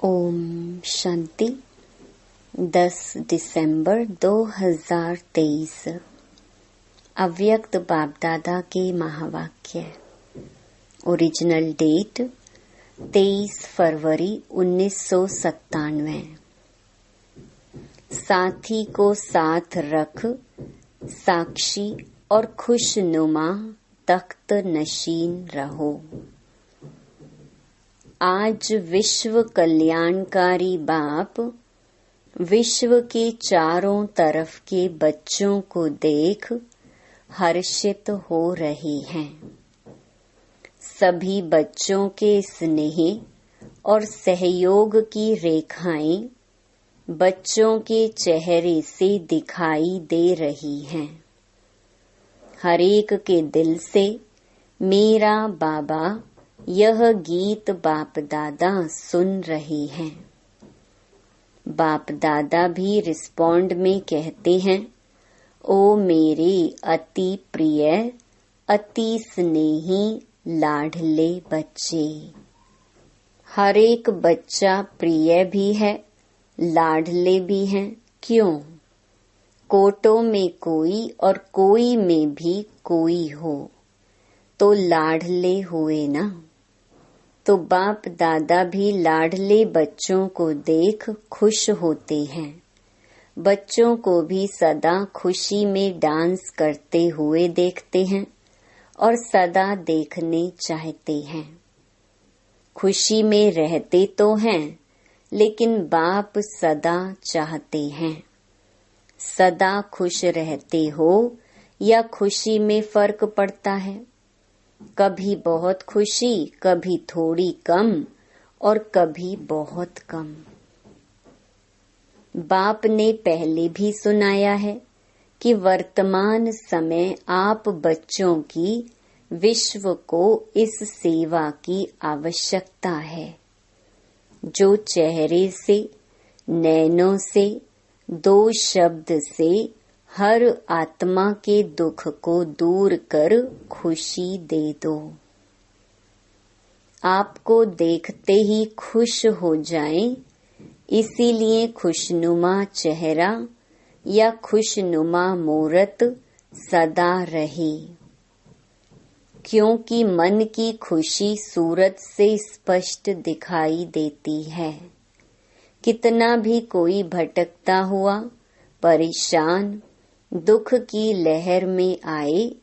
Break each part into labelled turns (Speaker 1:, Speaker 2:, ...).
Speaker 1: ओम शांति। 10 दिसंबर 2023 अव्यक्त बाप दादा के महावाक्य। ओरिजिनल डेट 23 फरवरी 1997। साथी को साथ रख साक्षी और खुशनुमा तख्त नशीन रहो। आज विश्व कल्याणकारी बाप विश्व के चारों तरफ के बच्चों को देख हर्षित हो रहे हैं। सभी बच्चों के स्नेह और सहयोग की रेखाएं बच्चों के चेहरे से दिखाई दे रही हैं। हर एक के दिल से मेरा बाबा यह गीत बाप दादा सुन रहे हैं। बाप दादा भी रिस्पॉन्ड में कहते हैं, ओ मेरे अति प्रिय अति स्नेही लाडले बच्चे। हर एक बच्चा प्रिय भी है, लाडले भी हैं। क्यों? कोटों में कोई और कोई में भी कोई हो तो लाडले हुए ना। तो बाप दादा भी लाडले बच्चों को देख खुश होते हैं। बच्चों को भी सदा खुशी में डांस करते हुए देखते हैं और सदा देखने चाहते हैं। खुशी में रहते तो हैं, लेकिन बाप सदा चाहते हैं। सदा खुश रहते हो या खुशी में फर्क पड़ता है। कभी बहुत खुशी, कभी थोड़ी कम और कभी बहुत कम। बाप ने पहले भी सुनाया है कि वर्तमान समय आप बच्चों की विश्व को इस सेवा की आवश्यकता है। जो चेहरे से, नैनों से, दो शब्द से हर आत्मा के दुख को दूर कर खुशी दे दो। आपको देखते ही खुश हो जाएं, इसीलिए खुशनुमा चेहरा या खुशनुमा मूरत सदा रहे। क्योंकि मन की खुशी सूरत से स्पष्ट दिखाई देती है। कितना भी कोई भटकता हुआ, परेशान, दुख की लहर में आए,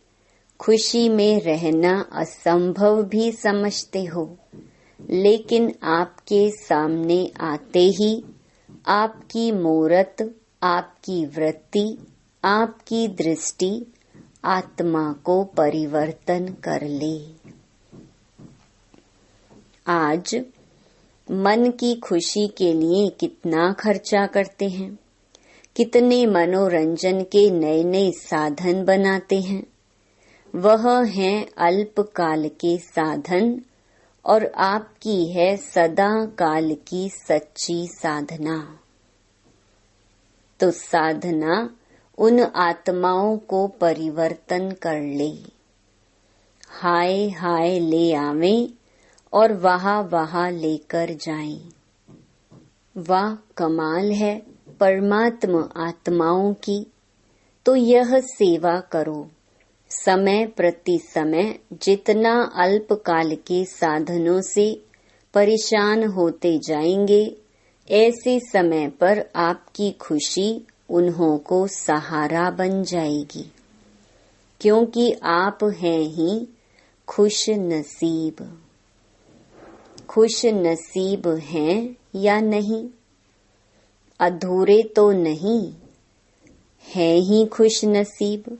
Speaker 1: खुशी में रहना असंभव भी समझते हो, लेकिन आपके सामने आते ही आपकी मूरत, आपकी वृत्ति, आपकी दृष्टि आत्मा को परिवर्तन कर ले। आज मन की खुशी के लिए कितना खर्चा करते हैं, कितने मनोरंजन के नए नए साधन बनाते हैं। वह हैं अल्पकाल के साधन और आपकी है सदा काल की सच्ची साधना। तो साधना उन आत्माओं को परिवर्तन कर ले। हाय हाय ले आवें और वहाँ वहाँ लेकर जाएं। वाह कमाल है परमात्मा आत्माओं की। तो यह सेवा करो। समय प्रति समय जितना अल्पकाल के साधनों से परेशान होते जाएंगे, ऐसे समय पर आपकी खुशी उन्हों को सहारा बन जाएगी। क्योंकि आप हैं ही खुश नसीब। खुश नसीब हैं या नहीं? अधूरे तो नहीं, है ही खुश नसीब।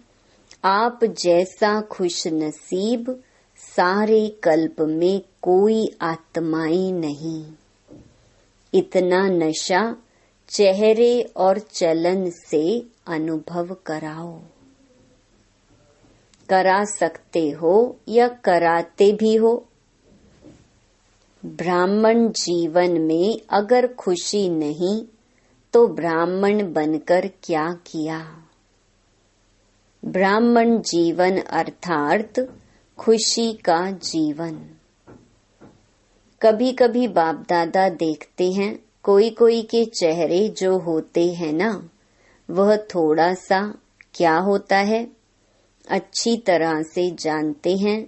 Speaker 1: आप जैसा खुश नसीब सारे कल्प में कोई आत्माएं नहीं। इतना नशा चेहरे और चलन से अनुभव कराओ। करा सकते हो या कराते भी हो। ब्राह्मण जीवन में अगर खुशी नहीं तो ब्राह्मण बनकर क्या किया? ब्राह्मण जीवन अर्थात खुशी का जीवन। कभी कभी बाप दादा देखते हैं कोई कोई के चेहरे जो होते हैं ना, वह थोड़ा सा क्या होता है अच्छी तरह से जानते हैं,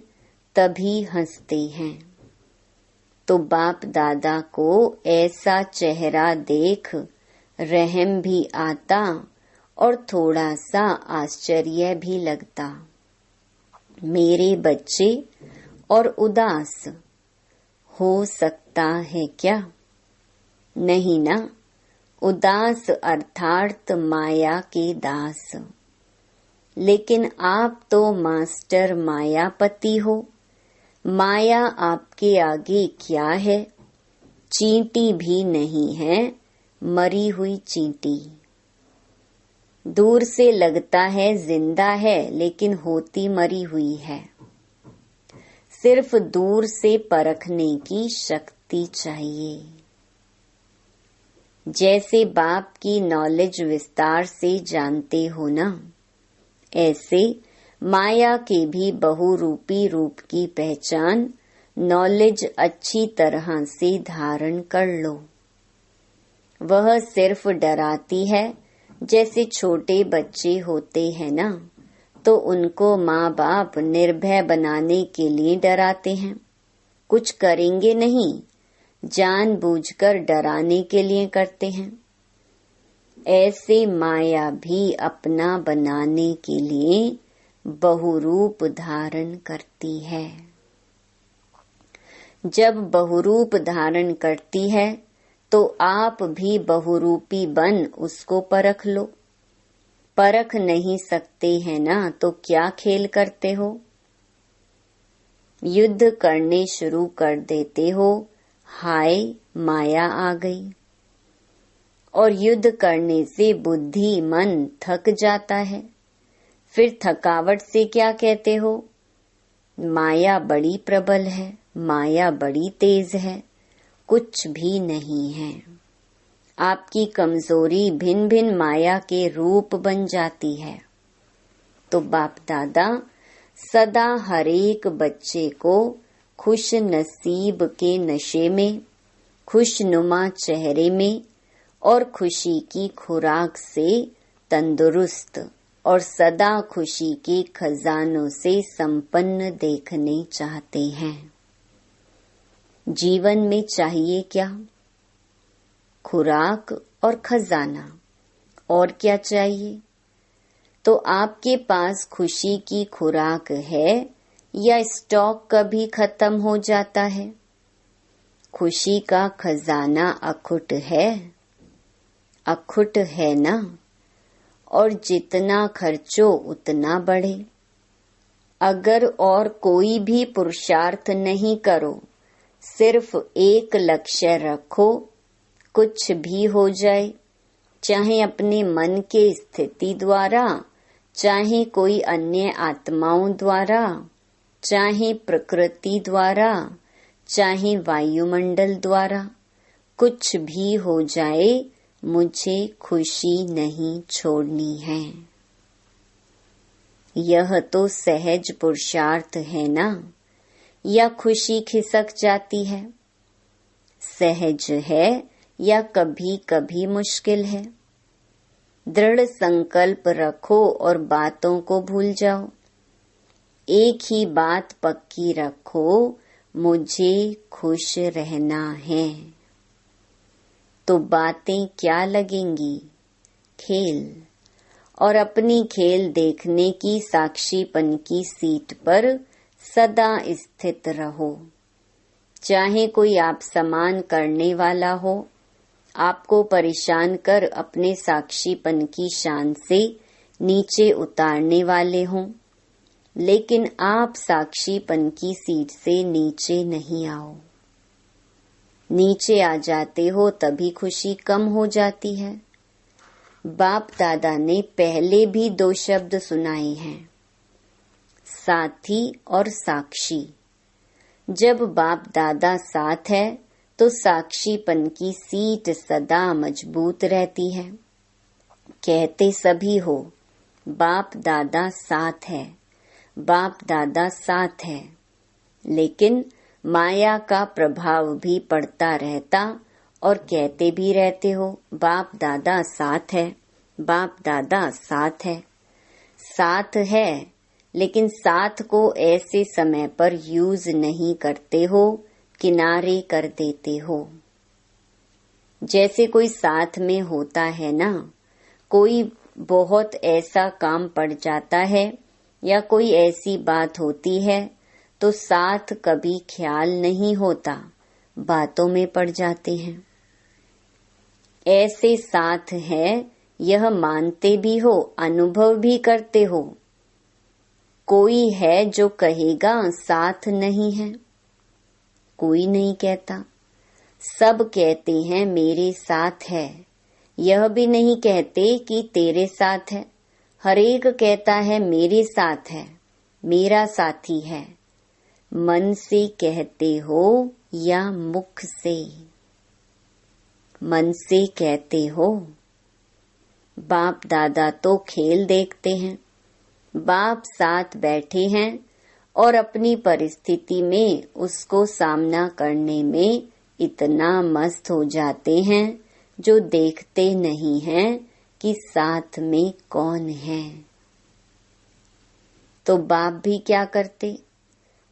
Speaker 1: तभी हंसते हैं। तो बाप दादा को ऐसा चेहरा देख रहम भी आता और थोड़ा सा आश्चर्य भी लगता। मेरे बच्चे और उदास हो सकता है क्या? नहीं ना, उदास अर्थात माया के दास। लेकिन आप तो मास्टर मायापति हो। माया आपके आगे क्या है? चींटी भी नहीं है, मरी हुई चींटी। दूर से लगता है जिंदा है, लेकिन होती मरी हुई है। सिर्फ दूर से परखने की शक्ति चाहिए। जैसे बाप की नॉलेज विस्तार से जानते हो ना, ऐसे माया के भी बहुरूपी रूप की पहचान नॉलेज अच्छी तरह से धारण कर लो। वह सिर्फ डराती है। जैसे छोटे बच्चे होते हैं ना, तो उनको माँ बाप निर्भय बनाने के लिए डराते हैं। कुछ करेंगे नहीं, जानबूझकर डराने के लिए करते हैं। ऐसे माया भी अपना बनाने के लिए बहुरूप धारण करती है। जब बहुरूप धारण करती है तो आप भी बहुरूपी बन उसको परख लो। परख नहीं सकते हैं ना, तो क्या खेल करते हो? युद्ध करने शुरू कर देते हो, हाय माया आ गई। और युद्ध करने से बुद्धि मन थक जाता है। फिर थकावट से क्या कहते हो? माया बड़ी प्रबल है, माया बड़ी तेज है। कुछ भी नहीं है। आपकी कमजोरी भिन्न भिन्न माया के रूप बन जाती है। तो बाप दादा सदा हरेक बच्चे को खुश नसीब के नशे में, खुशनुमा चेहरे में और खुशी की खुराक से तंदुरुस्त और सदा खुशी के खजानों से संपन्न देखने चाहते हैं। जीवन में चाहिए क्या? खुराक और खजाना। और क्या चाहिए? तो आपके पास खुशी की खुराक है या स्टॉक कभी खत्म हो जाता है? खुशी का खजाना अखुट है, अखुट है ना। और जितना खर्चो उतना बढ़े। अगर और कोई भी पुरुषार्थ नहीं करो, सिर्फ एक लक्ष्य रखो, कुछ भी हो जाए, चाहे अपने मन के स्थिति द्वारा, चाहे कोई अन्य आत्माओं द्वारा, चाहे प्रकृति द्वारा, चाहे वायुमंडल द्वारा, कुछ भी हो जाए, मुझे खुशी नहीं छोड़नी है। यह तो सहज पुरुषार्थ है ना, या खुशी खिसक जाती है? सहज है या कभी कभी मुश्किल है? दृढ़ संकल्प रखो और बातों को भूल जाओ। एक ही बात पक्की रखो, मुझे खुश रहना है। तो बातें क्या लगेंगी? खेल। और अपनी खेल देखने की साक्षीपन की सीट पर सदा स्थित रहो। चाहे कोई आप समान करने वाला हो, आपको परेशान कर अपने साक्षीपन की शान से नीचे उतारने वाले हों, लेकिन आप साक्षीपन की सीट से नीचे नहीं आओ। नीचे आ जाते हो तभी खुशी कम हो जाती है। बाप दादा ने पहले भी 2 शब्द सुनाए हैं, साथी और साक्षी। जब बाप दादा साथ है तो साक्षीपन की सीट सदा मजबूत रहती है। कहते सभी हो, बाप दादा साथ है, बाप दादा साथ है, लेकिन माया का प्रभाव भी पड़ता रहता और कहते भी रहते हो बाप दादा साथ है, बाप दादा साथ है। साथ है, लेकिन साथ को ऐसे समय पर यूज नहीं करते हो, किनारे कर देते हो। जैसे कोई साथ में होता है ना, कोई बहुत ऐसा काम पड़ जाता है या कोई ऐसी बात होती है तो साथ कभी ख्याल नहीं होता, बातों में पड़ जाते हैं। ऐसे साथ है यह मानते भी हो, अनुभव भी करते हो। कोई है जो कहेगा साथ नहीं है? कोई नहीं कहता। सब कहते हैं मेरे साथ है, यह भी नहीं कहते कि तेरे साथ है। हर एक कहता है मेरे साथ है, मेरा साथी है। मन से कहते हो या मुख से? मन से कहते हो। बाप दादा तो खेल देखते हैं। बाप साथ बैठे हैं और अपनी परिस्थिति में उसको सामना करने में इतना मस्त हो जाते हैं जो देखते नहीं हैं कि साथ में कौन है। तो बाप भी क्या करते?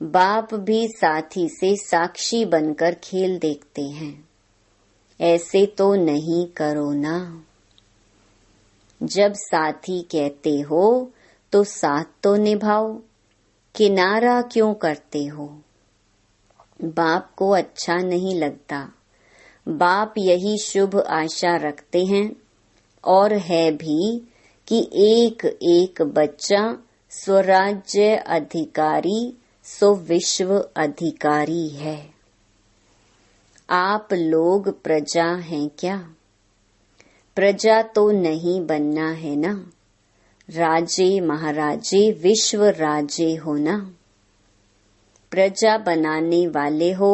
Speaker 1: बाप भी साथी से साक्षी बनकर खेल देखते हैं। ऐसे तो नहीं करो ना। जब साथी कहते हो तो साथ तो निभाओ, किनारा क्यों करते हो? बाप को अच्छा नहीं लगता। बाप यही शुभ आशा रखते हैं और है भी कि एक एक बच्चा स्वराज्य अधिकारी सो विश्व अधिकारी है। आप लोग प्रजा हैं क्या? प्रजा तो नहीं बनना है ना। राजे महाराजे विश्व राजे हो ना। प्रजा बनाने वाले हो,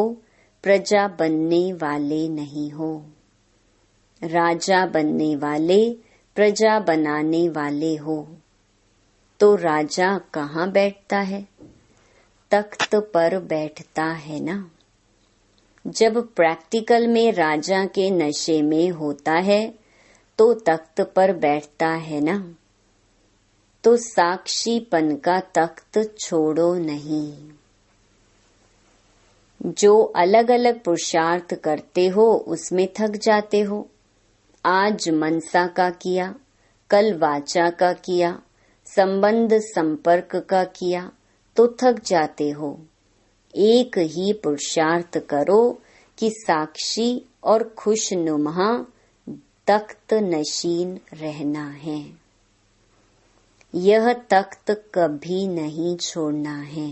Speaker 1: प्रजा बनने वाले नहीं हो। राजा बनने वाले, प्रजा बनाने वाले हो। तो राजा कहाँ बैठता है? तख्त पर बैठता है ना। जब प्रैक्टिकल में राजा के नशे में होता है तो तख्त पर बैठता है ना। तो साक्षीपन का तख्त छोड़ो नहीं। जो अलग अलग पुरुषार्थ करते हो उसमें थक जाते हो। आज मनसा का किया, कल वाचा का किया, संबंध संपर्क का किया तो थक जाते हो। एक ही पुरुषार्थ करो कि साक्षी और खुशनुमा तख्त नशीन रहना है। यह तख्त कभी नहीं छोड़ना है।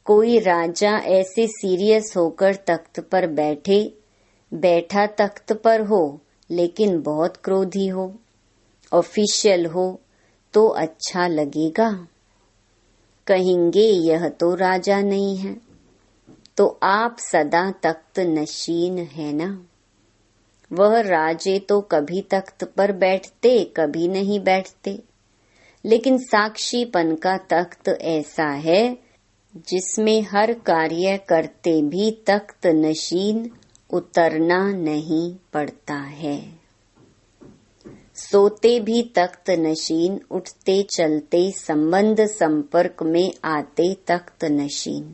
Speaker 1: कोई राजा ऐसे सीरियस होकर तख्त पर बैठा तख्त पर हो लेकिन बहुत क्रोधी हो, ऑफिशियल हो तो अच्छा लगेगा? कहेंगे यह तो राजा नहीं है। तो आप सदा तख्त नशीन है ना। वह राजे तो कभी तख्त पर बैठते, कभी नहीं बैठते। लेकिन साक्षीपन का तख्त ऐसा है जिसमें हर कार्य करते भी तख्त नशीन उतरना नहीं पड़ता है। सोते भी तख्त नशीन, उठते चलते संबंध संपर्क में आते तख्त नशीन।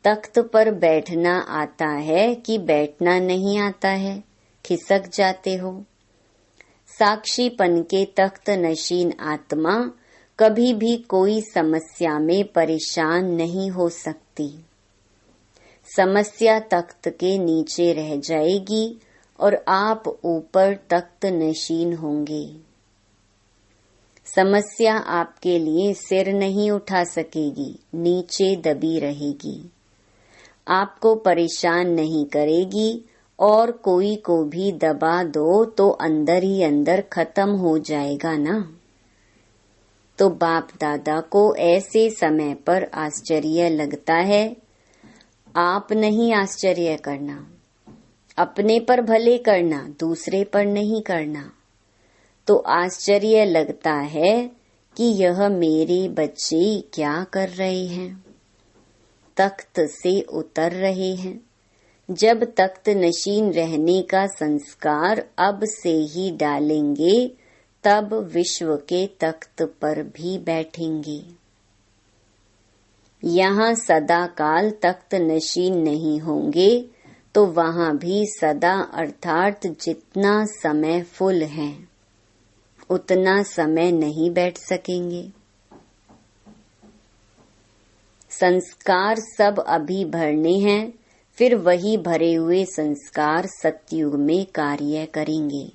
Speaker 1: तख्त पर बैठना आता है कि बैठना नहीं आता है? खिसक जाते हो। साक्षीपन के तख्त नशीन आत्मा कभी भी कोई समस्या में परेशान नहीं हो सकती। समस्या तख्त के नीचे रह जाएगी और आप ऊपर तख्त नशीन होंगे। समस्या आपके लिए सिर नहीं उठा सकेगी, नीचे दबी रहेगी। आपको परेशान नहीं करेगी और कोई को भी दबा दो तो अंदर ही अंदर खत्म हो जाएगा ना। तो बाप दादा को ऐसे समय पर आश्चर्य लगता है। आप नहीं आश्चर्य करना, अपने पर भले करना, दूसरे पर नहीं करना। तो आश्चर्य लगता है कि यह मेरे बच्चे क्या कर रहे हैं। तख्त से उतर रहे हैं। जब तख्त नशीन रहने का संस्कार अब से ही डालेंगे, तब विश्व के तख्त पर भी बैठेंगे। यहाँ सदा काल तख्त नशीन नहीं होंगे तो वहाँ भी सदा अर्थात जितना समय फुल है उतना समय नहीं बैठ सकेंगे। संस्कार सब अभी भरने हैं, फिर वही भरे हुए संस्कार सतयुग में कार्य करेंगे।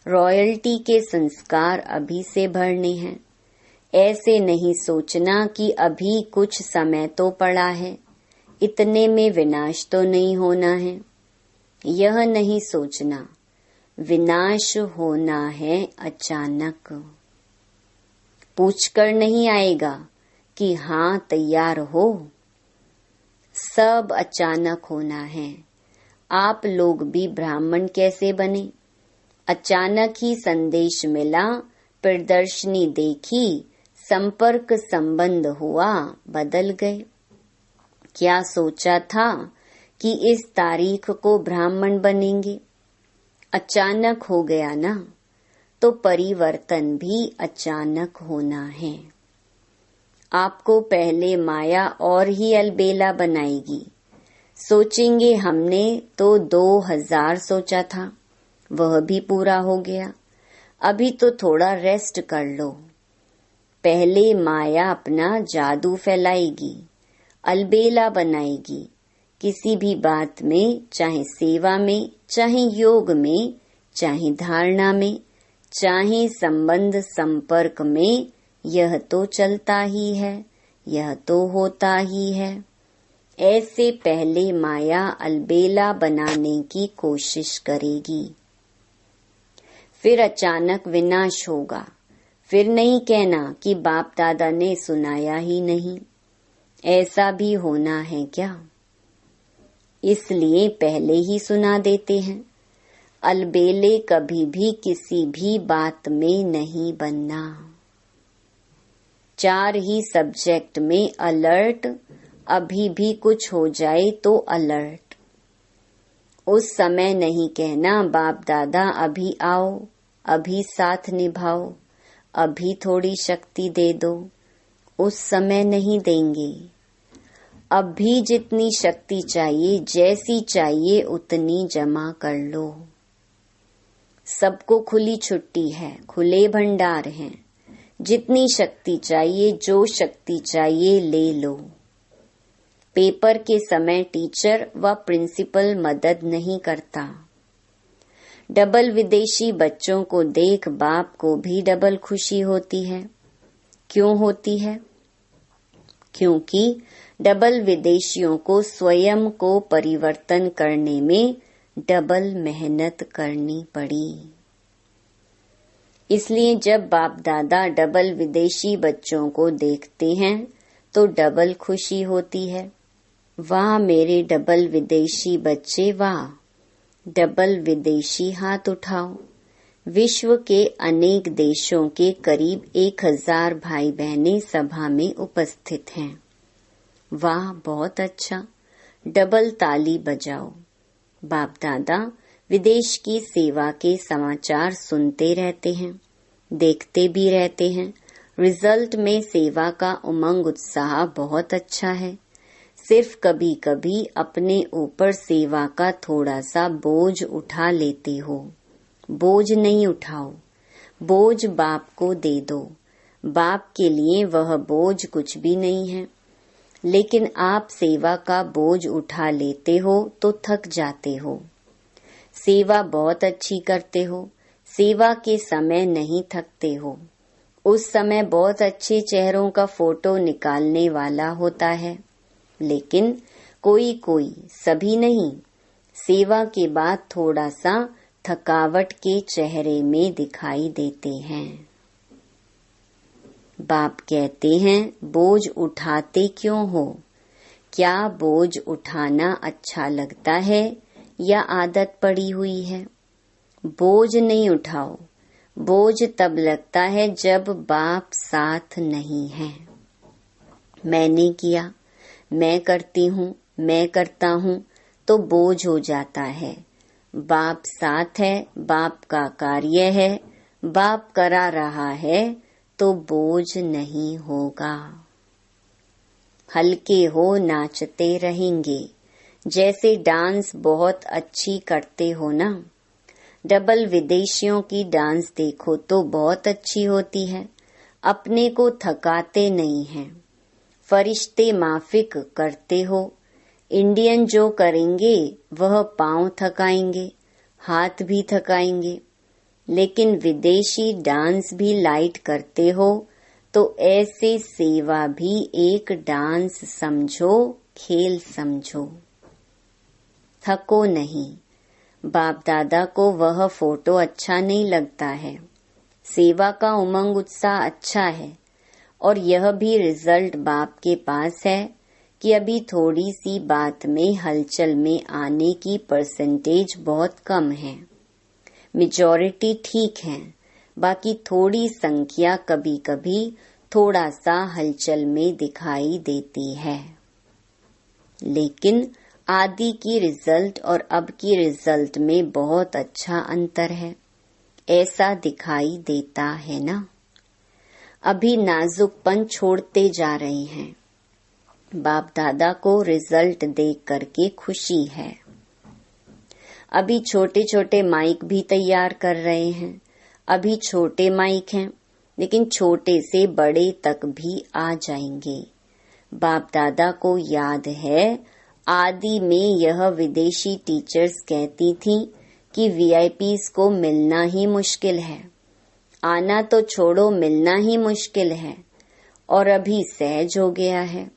Speaker 1: रॉयल्टी के संस्कार अभी से भरने हैं। ऐसे नहीं सोचना कि अभी कुछ समय तो पड़ा है, इतने में विनाश तो नहीं होना है। यह नहीं सोचना, विनाश होना है अचानक। पूछकर नहीं आएगा कि हाँ तैयार हो, सब अचानक होना है। आप लोग भी ब्राह्मण कैसे बने? अचानक ही संदेश मिला, प्रदर्शनी देखी, संपर्क संबंध हुआ, बदल गए। क्या सोचा था कि इस तारीख को ब्राह्मण बनेंगे? अचानक हो गया ना, तो परिवर्तन भी अचानक होना है। आपको पहले माया और ही अलबेला बनाएगी। सोचेंगे हमने तो 2000 सोचा था, वह भी पूरा हो गया, अभी तो थोड़ा रेस्ट कर लो। पहले माया अपना जादू फैलाएगी, अलबेला बनाएगी। किसी भी बात में, चाहे सेवा में, चाहे योग में, चाहे धारणा में, चाहे संबंध संपर्क में, यह तो चलता ही है, यह तो होता ही है। ऐसे पहले माया अलबेला बनाने की कोशिश करेगी, फिर अचानक विनाश होगा। फिर नहीं कहना कि बाप दादा ने सुनाया ही नहीं, ऐसा भी होना है क्या? इसलिए पहले ही सुना देते हैं। अलबेले कभी भी किसी भी बात में नहीं बनना। 4 ही सब्जेक्ट में अलर्ट, अभी भी कुछ हो जाए तो अलर्ट। उस समय नहीं कहना बाप दादा अभी आओ, अभी साथ निभाओ, अभी थोड़ी शक्ति दे दो। उस समय नहीं देंगे। अब भी जितनी शक्ति चाहिए, जैसी चाहिए उतनी जमा कर लो। सबको खुली छुट्टी है, खुले भंडार हैं। जितनी शक्ति चाहिए, जो शक्ति चाहिए ले लो। पेपर के समय टीचर व प्रिंसिपल मदद नहीं करता। डबल विदेशी बच्चों को देख बाप को भी डबल खुशी होती है। क्यों होती है? क्योंकि डबल विदेशियों को स्वयं को परिवर्तन करने में डबल मेहनत करनी पड़ी। इसलिए जब बाप दादा डबल विदेशी बच्चों को देखते हैं तो डबल खुशी होती है। वाह मेरे डबल विदेशी बच्चे, वाह! डबल विदेशी हाथ उठाओ। विश्व के अनेक देशों के करीब 1000 भाई बहनें सभा में उपस्थित हैं। वाह, बहुत अच्छा! डबल ताली बजाओ। बाप दादा विदेश की सेवा के समाचार सुनते रहते हैं, देखते भी रहते हैं। रिजल्ट में सेवा का उमंग उत्साह बहुत अच्छा है। सिर्फ कभी कभी अपने ऊपर सेवा का थोड़ा सा बोझ उठा लेते हो। बोझ नहीं उठाओ, बोझ बाप को दे दो। बाप के लिए वह बोझ कुछ भी नहीं है। लेकिन आप सेवा का बोझ उठा लेते हो तो थक जाते हो। सेवा बहुत अच्छी करते हो, सेवा के समय नहीं थकते हो। उस समय बहुत अच्छे चेहरों का फोटो निकालने वाला होता है। लेकिन कोई कोई, सभी नहीं, सेवा के बाद थोड़ा सा थकावट के चेहरे में दिखाई देते हैं। बाप कहते हैं बोझ उठाते क्यों हो? क्या बोझ उठाना अच्छा लगता है या आदत पड़ी हुई है? बोझ नहीं उठाओ। बोझ तब लगता है जब बाप साथ नहीं है। मैंने किया, मैं करती हूँ, मैं करता हूँ तो बोझ हो जाता है। बाप साथ है, बाप का कार्य है, बाप करा रहा है तो बोझ नहीं होगा। हल्के हो, नाचते रहेंगे। जैसे डांस बहुत अच्छी करते हो ना, डबल विदेशियों की डांस देखो तो बहुत अच्छी होती है, अपने को थकाते नहीं हैं। फरिश्ते माफिक करते हो। इंडियन जो करेंगे वह पांव थकाएंगे, हाथ भी थकाएंगे, लेकिन विदेशी डांस भी लाइट करते हो तो ऐसे सेवा भी एक डांस समझो, खेल समझो। थको नहीं। बाप दादा को वह फोटो अच्छा नहीं लगता है। सेवा का उमंग उत्साह अच्छा है और यह भी रिजल्ट बाप के पास है कि अभी थोड़ी सी बात में हलचल में आने की परसेंटेज बहुत कम है। मेजॉरिटी ठीक है, बाकी थोड़ी संख्या कभी कभी थोड़ा सा हलचल में दिखाई देती है। लेकिन आदि की रिजल्ट और अब की रिजल्ट में बहुत अच्छा अंतर है, ऐसा दिखाई देता है ना। अभी नाजुकपन छोड़ते जा रहे हैं। बाप दादा को रिजल्ट देख करके खुशी है। अभी छोटे छोटे माइक भी तैयार कर रहे हैं। अभी छोटे माइक हैं, लेकिन छोटे से बड़े तक भी आ जाएंगे। बाप दादा को याद है, आदि में यह विदेशी टीचर्स कहती थी कि वीआईपीज को मिलना ही मुश्किल है, आना तो छोड़ो मिलना ही मुश्किल है। और अभी सहज हो गया है,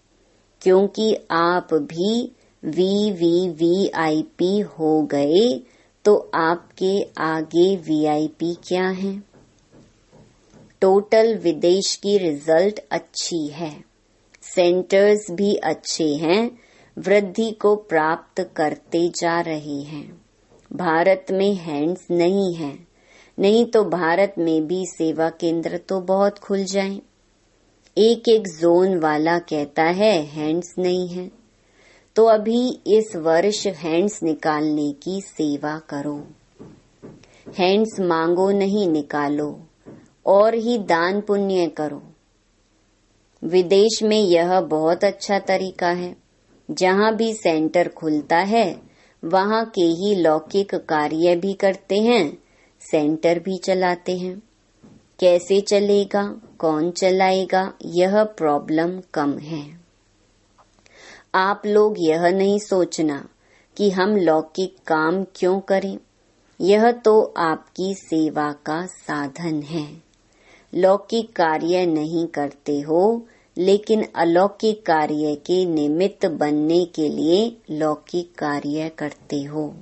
Speaker 1: क्योंकि आप भी वीवीवीआईपी हो गए तो आपके आगे वीआईपी क्या है। टोटल विदेश की रिजल्ट अच्छी है, सेंटर्स भी अच्छे हैं, वृद्धि को प्राप्त करते जा रहे हैं। भारत में हैंड्स नहीं है, नहीं तो भारत में भी सेवा केंद्र तो बहुत खुल जाएं। एक एक जोन वाला कहता है हैंड्स नहीं है, तो अभी इस वर्ष हैंड्स निकालने की सेवा करो। हैंड्स मांगो नहीं, निकालो और ही दान पुण्य करो। विदेश में यह बहुत अच्छा तरीका है। जहाँ भी सेंटर खुलता है वहाँ के ही लौकिक कार्य भी करते हैं, सेंटर भी चलाते हैं। कैसे चलेगा, कौन चलाएगा, यह प्रॉब्लम कम है। आप लोग यह नहीं सोचना कि हम लौकिक काम क्यों करें, यह तो आपकी सेवा का साधन है। लौकिक कार्य नहीं करते हो, लेकिन अलौकिक कार्य के निमित्त बनने के लिए लौकिक कार्य करते हो।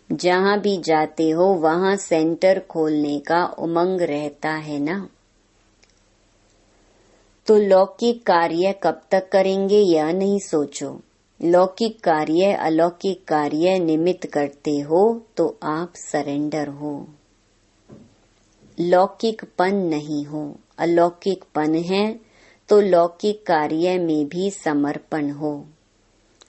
Speaker 1: जहाँ भी जाते हो वहाँ सेंटर खोलने का उमंग रहता है ना। तो लौकिक कार्य कब तक करेंगे यह नहीं सोचो। लौकिक कार्य अलौकिक कार्य निमित्त करते हो तो आप सरेंडर हो। लौकिकपन नहीं हो, अलौकिकपन है तो लौकिक कार्य में भी समर्पण हो।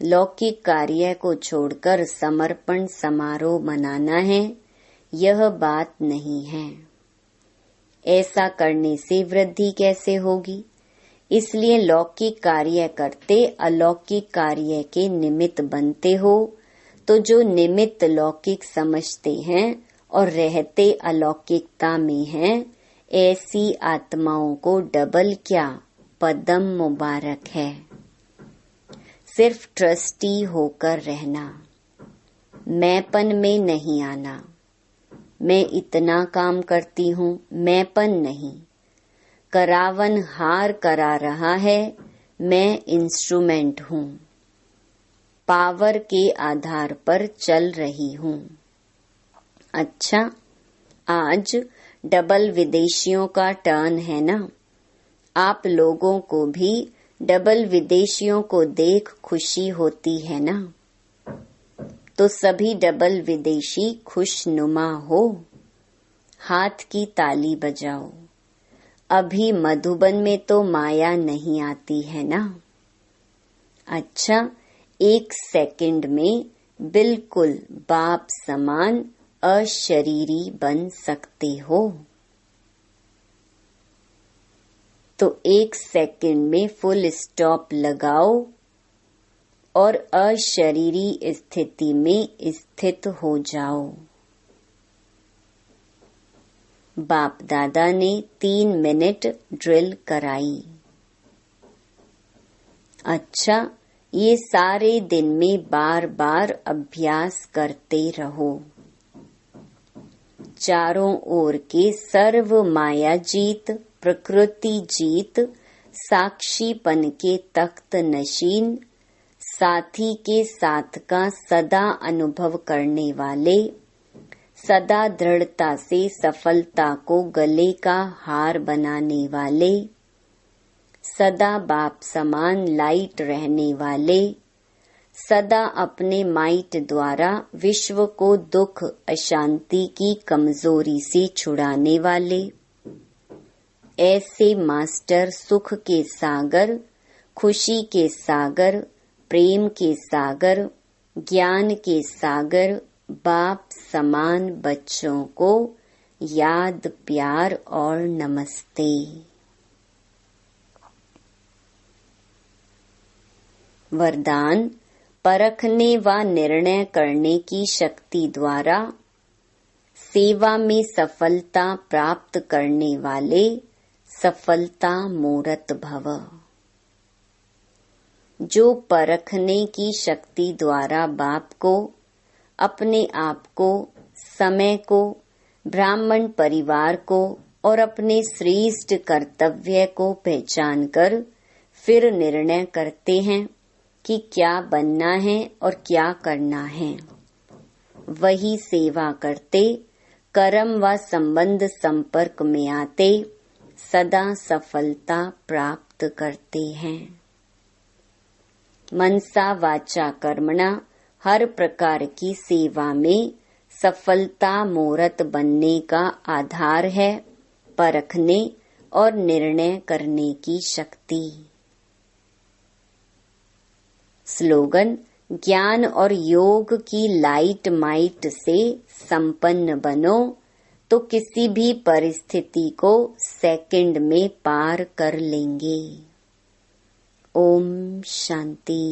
Speaker 1: लौकिक कार्य को छोड़कर समर्पण समारोह मनाना है, यह बात नहीं है। ऐसा करने से वृद्धि कैसे होगी? इसलिए लौकिक कार्य करते अलौकिक कार्य के निमित्त बनते हो, तो जो निमित्त लौकिक समझते हैं और रहते अलौकिकता में हैं, ऐसी आत्माओं को डबल क्या पदम मुबारक है। सिर्फ ट्रस्टी होकर रहना, मैंपन में नहीं आना। मैं इतना काम करती हूँ, मैंपन नहीं। करावन हार करा रहा है, मैं इंस्ट्रूमेंट हूँ, पावर के आधार पर चल रही हूँ। अच्छा, आज डबल विदेशियों का टर्न है ना। आप लोगों को भी डबल विदेशियों को देख खुशी होती है ना। तो सभी डबल विदेशी खुशनुमा हो, हाथ की ताली बजाओ। अभी मधुबन में तो माया नहीं आती है ना। अच्छा, 1 सेकंड में बिल्कुल बाप समान अशरीरी बन सकते हो। तो 1 सेकंड में फुल स्टॉप लगाओ और अशरीरी स्थिति में स्थित हो जाओ। बाप दादा ने 3 मिनट ड्रिल कराई। अच्छा, ये सारे दिन में बार बार अभ्यास करते रहो। चारों ओर के सर्व माया जीत, प्रकृति जीत, साक्षीपन के तख्त नशीन, साथी के साथ का सदा अनुभव करने वाले, सदा दृढ़ता से सफलता को गले का हार बनाने वाले, सदा बाप समान लाइट रहने वाले, सदा अपने माइट द्वारा विश्व को दुख अशांति की कमजोरी से छुड़ाने वाले, ऐसे मास्टर सुख के सागर, खुशी के सागर, प्रेम के सागर, ज्ञान के सागर, बाप समान बच्चों को याद, प्यार और नमस्ते। वरदान, परखने व निर्णय करने की शक्ति द्वारा सेवा में सफलता प्राप्त करने वाले सफलता मूर्त भव। जो परखने की शक्ति द्वारा बाप को, अपने आप को, समय को, ब्राह्मण परिवार को और अपने श्रेष्ठ कर्तव्य को पहचान कर फिर निर्णय करते हैं कि क्या बनना है और क्या करना है, वही सेवा करते, कर्म व संबंध संपर्क में आते सदा सफलता प्राप्त करते हैं। मनसा वाचा कर्मणा हर प्रकार की सेवा में सफलता मूर्त बनने का आधार है परखने और निर्णय करने की शक्ति। स्लोगन, ज्ञान और योग की लाइट माइट से संपन्न बनो तो किसी भी परिस्थिति को सेकंड में पार कर लेंगे। ओम शांति।